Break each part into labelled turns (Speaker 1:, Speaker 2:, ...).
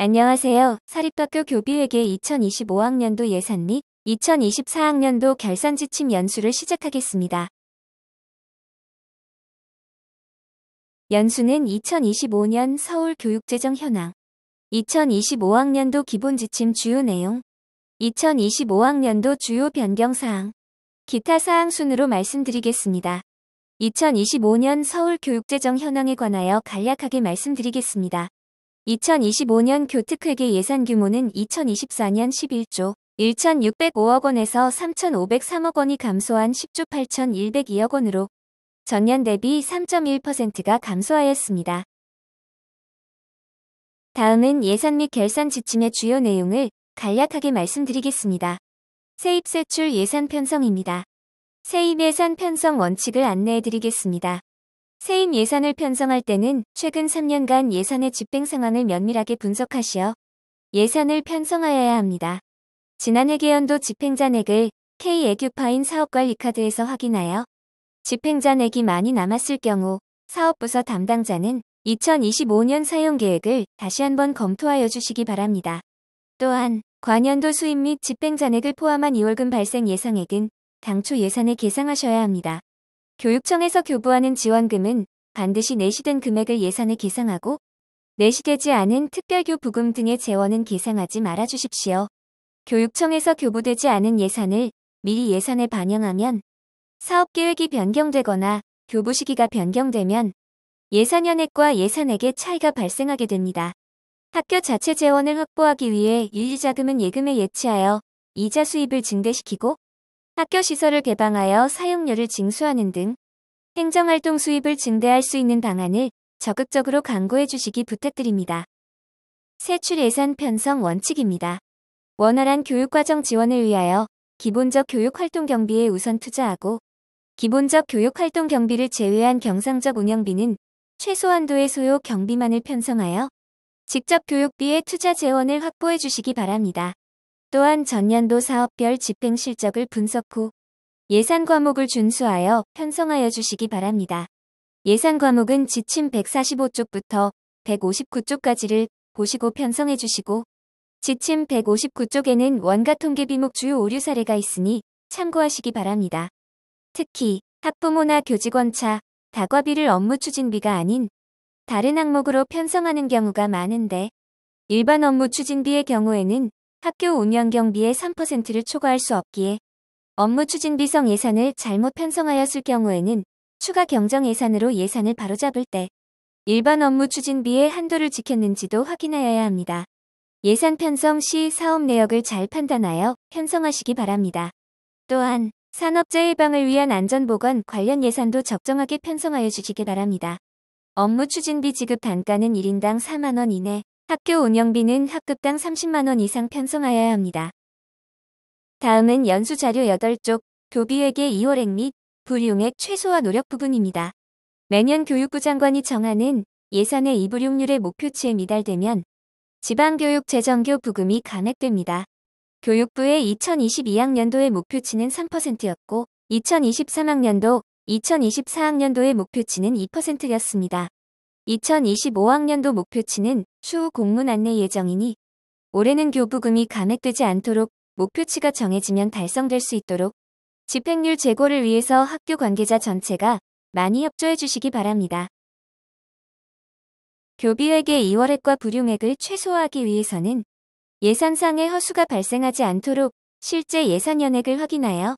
Speaker 1: 안녕하세요. 사립학교 교비회계 2025학년도 예산 및 2024학년도 결산 지침 연수를 시작하겠습니다. 연수는 2025년 서울교육재정 현황, 2025학년도 기본지침 주요 내용, 2025학년도 주요 변경사항, 기타 사항 순으로 말씀드리겠습니다. 2025년 서울교육재정 현황에 관하여 간략하게 말씀드리겠습니다. 2025년 교특회계 예산 규모는 2024년 11조 1,605억 원에서 3,503억 원이 감소한 10조 8,102억 원으로 전년 대비 3.1%가 감소하였습니다. 다음은 예산 및 결산 지침의 주요 내용을 간략하게 말씀드리겠습니다. 세입세출 예산 편성입니다. 세입 예산 편성 원칙을 안내해드리겠습니다. 세입 예산을 편성할 때는 최근 3년간 예산의 집행 상황을 면밀하게 분석하시어 예산을 편성하여야 합니다. 지난 회계연도 집행잔액을 K-에듀파인 사업관리카드에서 확인하여 집행잔액이 많이 남았을 경우 사업부서 담당자는 2025년 사용계획을 다시 한번 검토하여 주시기 바랍니다. 또한 관연도 수입 및 집행잔액을 포함한 2월금 발생 예상액은 당초 예산에 계상하셔야 합니다. 교육청에서 교부하는 지원금은 반드시 내시된 금액을 예산에 계상하고 내시되지 않은 특별교부금 등의 재원은 계상하지 말아 주십시오. 교육청에서 교부되지 않은 예산을 미리 예산에 반영하면 사업계획이 변경되거나 교부 시기가 변경되면 예산연액과 예산액의 차이가 발생하게 됩니다. 학교 자체 재원을 확보하기 위해 윤리자금은 예금에 예치하여 이자 수입을 증대시키고 학교 시설을 개방하여 사용료를 징수하는 등 행정활동 수입을 증대할 수 있는 방안을 적극적으로 강구해 주시기 부탁드립니다. 세출 예산 편성 원칙입니다. 원활한 교육과정 지원을 위하여 기본적 교육활동 경비에 우선 투자하고 기본적 교육활동 경비를 제외한 경상적 운영비는 최소한도의 소요 경비만을 편성하여 직접 교육비에 투자 재원을 확보해 주시기 바랍니다. 또한 전년도 사업별 집행 실적을 분석 후 예산 과목을 준수하여 편성하여 주시기 바랍니다. 예산 과목은 지침 145쪽부터 159쪽까지를 보시고 편성해 주시고 지침 159쪽에는 원가 통계 비목 주요 오류 사례가 있으니 참고하시기 바랍니다. 특히 학부모나 교직원차, 다과비를 업무 추진비가 아닌 다른 항목으로 편성하는 경우가 많은데 일반 업무 추진비의 경우에는 학교 운영 경비의 3%를 초과할 수 없기에 업무 추진비성 예산을 잘못 편성하였을 경우에는 추가 경정 예산으로 예산을 바로잡을 때 일반 업무 추진비의 한도를 지켰는지도 확인하여야 합니다. 예산 편성 시 사업 내역을 잘 판단하여 편성하시기 바랍니다. 또한 산업재해 예방을 위한 안전보건 관련 예산도 적정하게 편성하여 주시기 바랍니다. 업무 추진비 지급 단가는 1인당 4만 원 이내, 학교 운영비는 학급당 30만 원 이상 편성하여야 합니다. 다음은 연수자료 8쪽, 교비회계 2월액 및 불이용액 최소화 노력 부분입니다. 매년 교육부 장관이 정하는 예산의 이불용률의 목표치에 미달되면 지방교육재정교 부금이 감액됩니다. 교육부의 2022학년도의 목표치는 3%였고 2023학년도, 2024학년도의 목표치는 2%였습니다. 2025학년도 목표치는 추후 공문 안내 예정이니 올해는 교부금이 감액되지 않도록 목표치가 정해지면 달성될 수 있도록 집행률 제고를 위해서 학교 관계자 전체가 많이 협조해 주시기 바랍니다. 교비회계 2월액과 불용액을 최소화하기 위해서는 예산상의 허수가 발생하지 않도록 실제 예산연액을 확인하여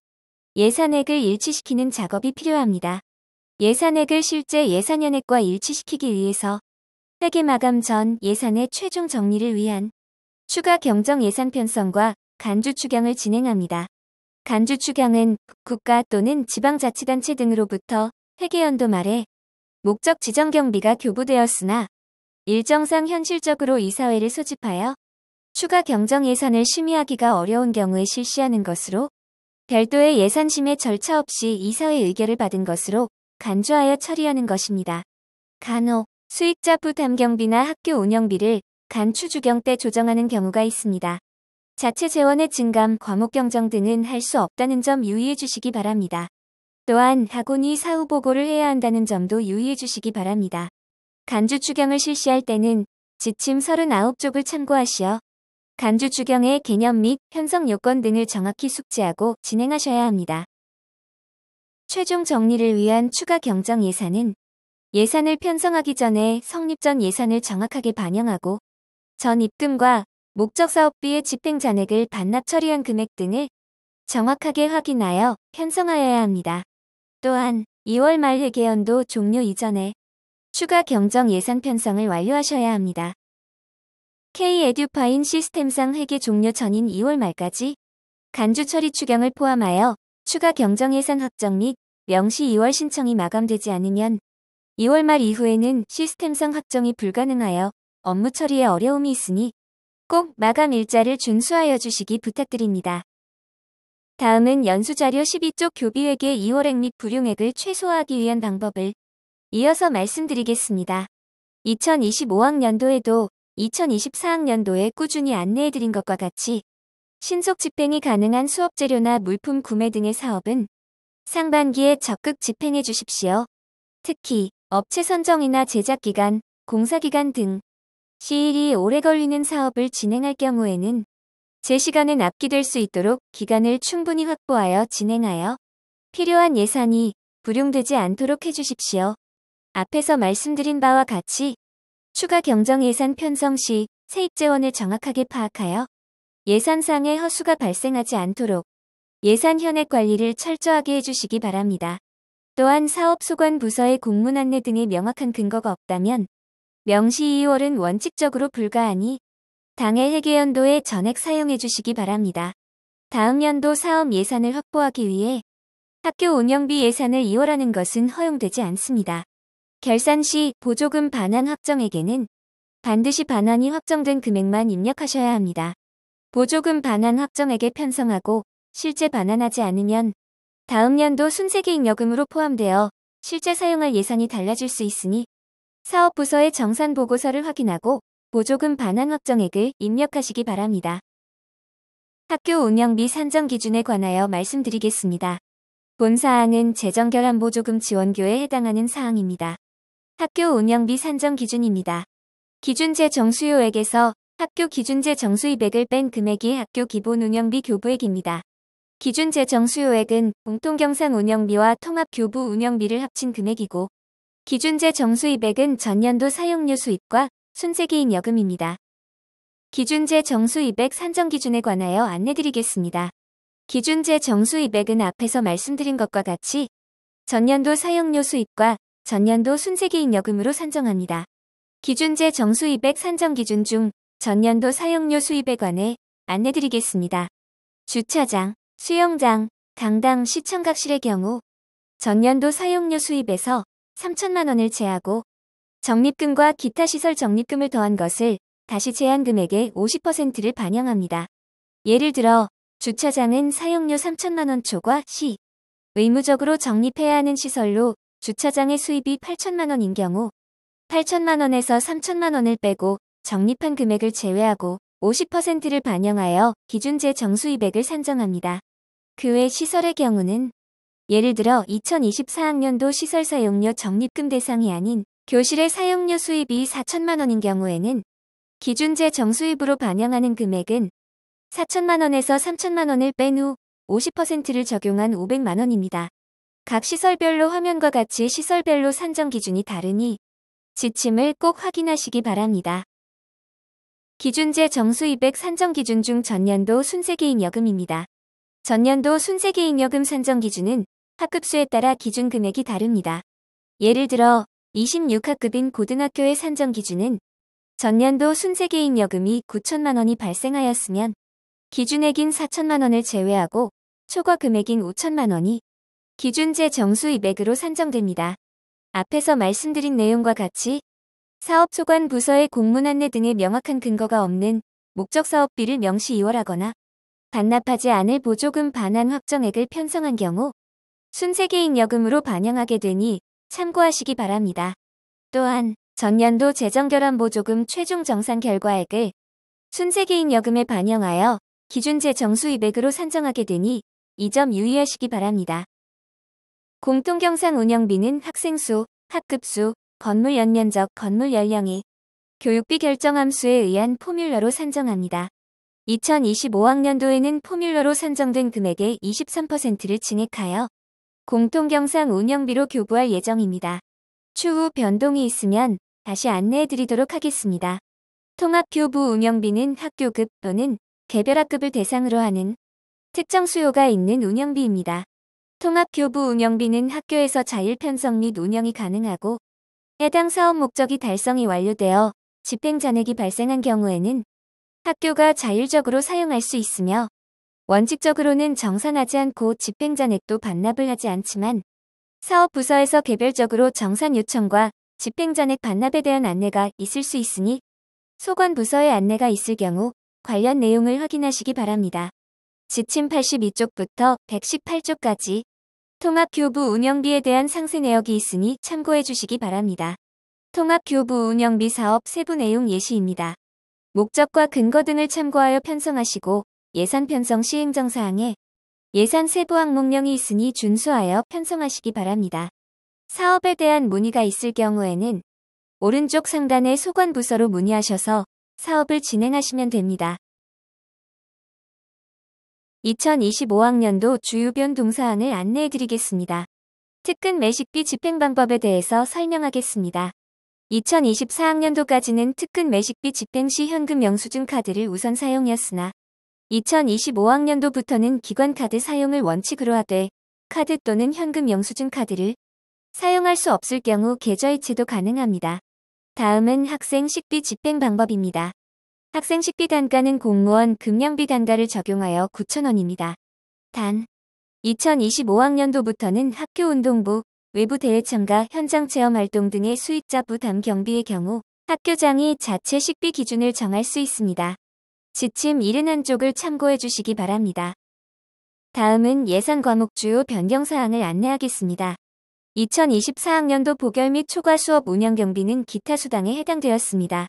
Speaker 1: 예산액을 일치시키는 작업이 필요합니다. 예산액을 실제 예산연액과 일치시키기 위해서 회계 마감 전 예산의 최종 정리를 위한 추가 경정 예산 편성과 간주 추경을 진행합니다. 간주 추경은 국가 또는 지방자치단체 등으로부터 회계연도 말에 목적 지정 경비가 교부되었으나 일정상 현실적으로 이사회를 소집하여 추가 경정 예산을 심의하기가 어려운 경우에 실시하는 것으로 별도의 예산심의 절차 없이 이사회 의결을 받은 것으로 간주하여 처리하는 것입니다. 간혹 수익자 부담 경비나 학교 운영비를 간추 주경 때 조정하는 경우가 있습니다. 자체 재원의 증감, 과목 경정 등은 할 수 없다는 점 유의해 주시기 바랍니다. 또한 학원이 사후 보고를 해야 한다는 점도 유의해 주시기 바랍니다. 간주 추경을 실시할 때는 지침 39쪽을 참고하시어 간주 주경의 개념 및 편성 요건 등을 정확히 숙지하고 진행하셔야 합니다. 최종 정리를 위한 추가 경정 예산은 예산을 편성하기 전에 성립 전 예산을 정확하게 반영하고 전 입금과 목적 사업비의 집행 잔액을 반납 처리한 금액 등을 정확하게 확인하여 편성하여야 합니다. 또한 2월 말 회계연도 종료 이전에 추가 경정 예산 편성을 완료하셔야 합니다. K-에듀파인 시스템상 회계 종료 전인 2월 말까지 간주 처리 추경을 포함하여 추가 경정 예산 확정 및 명시 2월 신청이 마감되지 않으면 2월 말 이후에는 시스템상 확정이 불가능하여 업무 처리에 어려움이 있으니 꼭 마감 일자를 준수하여 주시기 부탁드립니다. 다음은 연수자료 12쪽 교비회계 2월액 및 불용액을 최소화하기 위한 방법을 이어서 말씀드리겠습니다. 2025학년도에도 2024학년도에 꾸준히 안내해드린 것과 같이 신속 집행이 가능한 수업재료나 물품 구매 등의 사업은 상반기에 적극 집행해 주십시오. 특히 업체 선정이나 제작기간, 공사기간 등 시일이 오래 걸리는 사업을 진행할 경우에는 제 시간은 압기될 수 있도록 기간을 충분히 확보하여 진행하여 필요한 예산이 불용되지 않도록 해주십시오. 앞에서 말씀드린 바와 같이 추가 경정 예산 편성 시 세입재원을 정확하게 파악하여 예산상의 허수가 발생하지 않도록 예산 현액 관리를 철저하게 해주시기 바랍니다. 또한 사업 소관 부서의 공문 안내 등의 명확한 근거가 없다면 명시 2월은 원칙적으로 불가하니 당해 회계연도에 전액 사용해 주시기 바랍니다. 다음 연도 사업 예산을 확보하기 위해 학교 운영비 예산을 이월하는 것은 허용되지 않습니다. 결산 시 보조금 반환 확정액에는 반드시 반환이 확정된 금액만 입력하셔야 합니다. 보조금 반환 확정액에 편성하고 실제 반환하지 않으면 다음 연도 순세계잉여금으로 포함되어 실제 사용할 예산이 달라질 수 있으니 사업부서의 정산 보고서를 확인하고 보조금 반환 확정액을 입력하시기 바랍니다. 학교 운영비 산정 기준에 관하여 말씀드리겠습니다. 본 사항은 재정결함 보조금 지원교에 해당하는 사항입니다. 학교 운영비 산정 기준입니다. 기준제 정수요액에서 학교 기준제 정수입액을 뺀 금액이 학교 기본 운영비 교부액입니다. 기준제 정수요액은 공통경상 운영비와 통합교부 운영비를 합친 금액이고 기준제 정수입액은 전년도 사용료 수입과 순세계잉여금입니다. 기준제 정수입액 산정 기준에 관하여 안내드리겠습니다. 기준제 정수입액은 앞에서 말씀드린 것과 같이 전년도 사용료 수입과 전년도 순세계잉여금으로 산정합니다. 기준제 정수입액 산정 기준 중 전년도 사용료 수입에 관해 안내드리겠습니다. 주차장, 수영장, 강당, 시청각실의 경우 전년도 사용료 수입에서 3천만 원을 제하고 적립금과 기타 시설 적립금을 더한 것을 다시 제한 금액의 50%를 반영합니다. 예를 들어 주차장은 사용료 3천만 원 초과 시 의무적으로 적립해야 하는 시설로 주차장의 수입이 8천만 원인 경우 8천만 원에서 3천만 원을 빼고 적립한 금액을 제외하고 50%를 반영하여 기준제 정수입액을 산정합니다. 그 외 시설의 경우는 예를 들어 2024학년도 시설 사용료 적립금 대상이 아닌 교실의 사용료 수입이 4천만 원인 경우에는 기준제 정수입으로 반영하는 금액은 4천만 원에서 3천만 원을 뺀 후 50%를 적용한 500만 원입니다. 각 시설별로 화면과 같이 시설별로 산정 기준이 다르니 지침을 꼭 확인하시기 바랍니다. 기준제 정수입액 산정 기준 중 전년도 순세계잉여금입니다. 전년도 순세계잉여금 산정 기준은 학급수에 따라 기준 금액이 다릅니다. 예를 들어 26학급인 고등학교의 산정 기준은 전년도 순세계잉여금이 9천만 원이 발생하였으면 기준액인 4천만 원을 제외하고 초과 금액인 5천만 원이 기준제 정수입액으로 산정됩니다. 앞에서 말씀드린 내용과 같이 사업소관 부서의 공문 안내 등의 명확한 근거가 없는 목적 사업비를 명시 이월하거나 반납하지 않을 보조금 반환 확정액을 편성한 경우 순세계잉여금으로 반영하게 되니 참고하시기 바랍니다. 또한 전년도 재정결함 보조금 최종 정산 결과액을 순세계잉여금에 반영하여 기준제 정수입액으로 산정하게 되니 이 점 유의하시기 바랍니다. 공통경상 운영비는 학생 수, 학급 수, 건물 연면적, 건물 연령이 교육비 결정 함수에 의한 포뮬러로 산정합니다. 2025학년도에는 포뮬러로 산정된 금액의 23%를 증액하여 공통경상 운영비로 교부할 예정입니다. 추후 변동이 있으면 다시 안내해드리도록 하겠습니다. 통합교부 운영비는 학교급 또는 개별학급을 대상으로 하는 특정 수요가 있는 운영비입니다. 통합교부 운영비는 학교에서 자율 편성 및 운영이 가능하고 해당 사업 목적이 달성이 완료되어 집행잔액이 발생한 경우에는 학교가 자율적으로 사용할 수 있으며 원칙적으로는 정산하지 않고 집행잔액도 반납을 하지 않지만 사업부서에서 개별적으로 정산 요청과 집행잔액 반납에 대한 안내가 있을 수 있으니 소관부서의 안내가 있을 경우 관련 내용을 확인하시기 바랍니다. 지침 82쪽부터 118쪽까지 통합교부 운영비에 대한 상세 내역이 있으니 참고해 주시기 바랍니다. 통합교부 운영비 사업 세부 내용 예시입니다. 목적과 근거 등을 참고하여 편성하시고 예산 편성 시행정사항에 예산 세부 항목령이 있으니 준수하여 편성하시기 바랍니다. 사업에 대한 문의가 있을 경우에는 오른쪽 상단의 소관부서로 문의하셔서 사업을 진행하시면 됩니다. 2025학년도 주요 변동사항을 안내해드리겠습니다. 특근 매식비 집행 방법에 대해서 설명하겠습니다. 2024학년도까지는 특근 매식비 집행 시 현금 영수증 카드를 우선 사용했으나 2025학년도부터는 기관카드 사용을 원칙으로 하되 카드 또는 현금 영수증 카드를 사용할 수 없을 경우 계좌이체도 가능합니다. 다음은 학생 식비 집행 방법입니다. 학생 식비 단가는 공무원 급량비 단가를 적용하여 9,000원입니다. 단, 2025학년도부터는 학교 운동부, 외부 대회 참가, 현장 체험 활동 등의 수익자 부담 경비의 경우 학교장이 자체 식비 기준을 정할 수 있습니다. 지침 71쪽을 참고해 주시기 바랍니다. 다음은 예산 과목 주요 변경사항을 안내하겠습니다. 2024학년도 보결 및 초과 수업 운영 경비는 기타 수당에 해당되었습니다.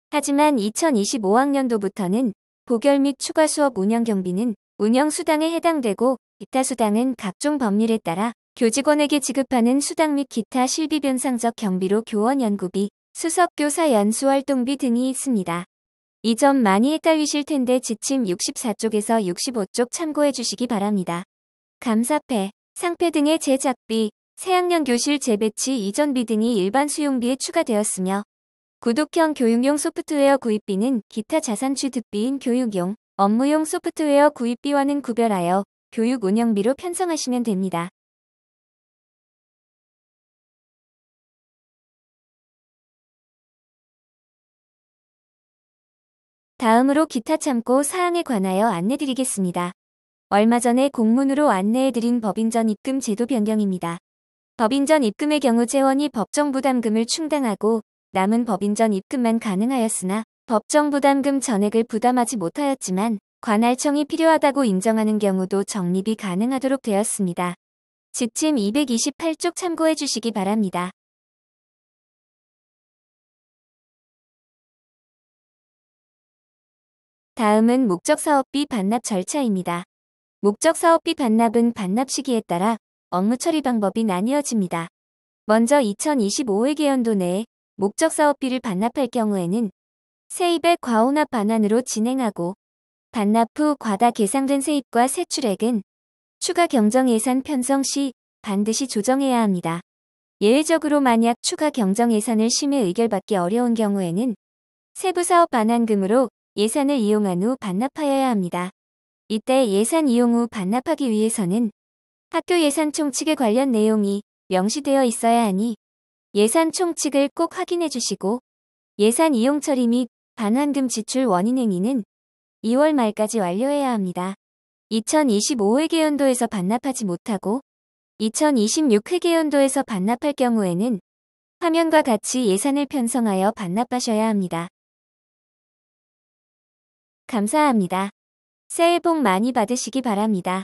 Speaker 1: 하지만 2025학년도부터는 보결 및 추가 수업 운영 경비는 운영 수당에 해당되고 기타 수당은 각종 법률에 따라 교직원에게 지급하는 수당 및 기타 실비 변상적 경비로 교원 연구비, 수석교사 연수활동비 등이 있습니다. 이 점 많이 헷갈리실 텐데 지침 64쪽에서 65쪽 참고해 주시기 바랍니다. 감사패, 상패 등의 제작비, 새학년 교실 재배치 이전비 등이 일반 수용비에 추가되었으며 구독형 교육용 소프트웨어 구입비는 기타 자산 취득비인 교육용, 업무용 소프트웨어 구입비와는 구별하여 교육 운영비로 편성하시면 됩니다. 다음으로 기타 참고 사항에 관하여 안내드리겠습니다. 얼마 전에 공문으로 안내해드린 법인전 입금 제도 변경입니다. 법인전 입금의 경우 재원이 법정 부담금을 충당하고 남은 법인전 입금만 가능하였으나 법정 부담금 전액을 부담하지 못하였지만 관할청이 필요하다고 인정하는 경우도 적립이 가능하도록 되었습니다. 지침 228쪽 참고해 주시기 바랍니다. 다음은 목적사업비 반납 절차입니다. 목적사업비 반납은 반납 시기에 따라 업무 처리 방법이 나뉘어집니다. 먼저 2025회계연도 내에 목적사업비를 반납할 경우에는 세입의 과호납 반환으로 진행하고 반납 후 과다 계상된 세입과 세출액은 추가 경정예산 편성 시 반드시 조정해야 합니다. 예외적으로 만약 추가 경정예산을 심의 의결받기 어려운 경우에는 세부사업 반환금으로 예산을 이용한 후 반납하여야 합니다. 이때 예산 이용 후 반납하기 위해서는 학교 예산 총칙에 관련 내용이 명시되어 있어야 하니 예산 총칙을 꼭 확인해 주시고 예산 이용 처리 및 반환금 지출 원인 행위는 2월 말까지 완료해야 합니다. 2025회계연도에서 반납하지 못하고 2026회계연도에서 반납할 경우에는 화면과 같이 예산을 편성하여 반납하셔야 합니다. 감사합니다. 새해 복 많이 받으시기 바랍니다.